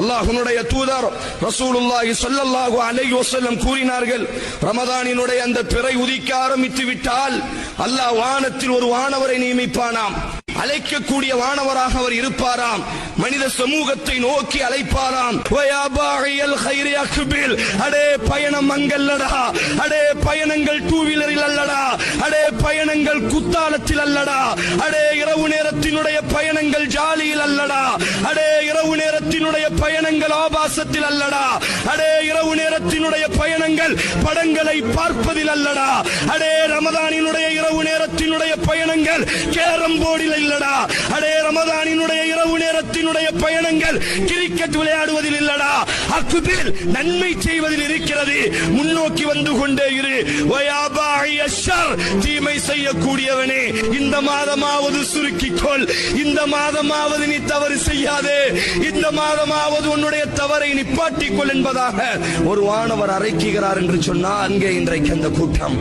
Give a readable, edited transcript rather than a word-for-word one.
அல்லாஹ்வுடைய தூதர் ரசூலுல்லாஹி ஸல்லல்லாஹு அலைஹி வஸல்லம் கூறினார்கள், ரமதானினுடைய அந்த பிறை உதிக்க ஆரம்பித்து விட்டால் அல்லாஹ் வானத்தில் ஒரு வானவரை நியமிப்பானாம். அழைக்கக்கூடிய வானவராக அவர் இருப்பாராம். மனித சமூகத்தை நோக்கி அழைப்பாராம். அடே பயணம் அங்கல்லடா, அடே பயணங்கள் டூ வீலரில் அல்லடா, அடே பயணங்கள் குத்தாலத்தில் அல்லடா, அடே இரவு நேரத்தினுடைய பயணங்கள் ஜாலியில் அல்லடா, அடே இரவு நேரத்தினுடைய பயணங்கள் ஆபாசத்தில் அல்லடா, அடே இரவு நேரத்தினுடைய பயணங்கள் படங்களை பார்ப்பதில் அல்லடா, அடே ரமதானினுடைய இரவு நேரத்தினுடைய பயணங்கள் கேரம் போர்டில் இல்லடா, அடே ரமதானினுடைய இரவு நேரத்தினுடைய பயணங்கள் கிரிக்கெட் விளையாடுவதில் இல்லடா, அக்பில் நன்மை செய்வதில் இருக்கிறது. முன்னோக்கி வந்து கொண்டே இரு. தீமை செய்யக்கூடியவனே, இந்த மாதமாவது சுருக்கிக்கொள், இந்த மாதமாவது நீ தவறு செய்யாதே, இந்த மாதமாவது உன்னுடைய தவறை நிப்பாட்டிக்கொள் என்பதாக ஒரு வானவர் அறைக்கிறார் என்று சொன்னால் அங்கே இன்றைக்கு அந்த கூட்டம்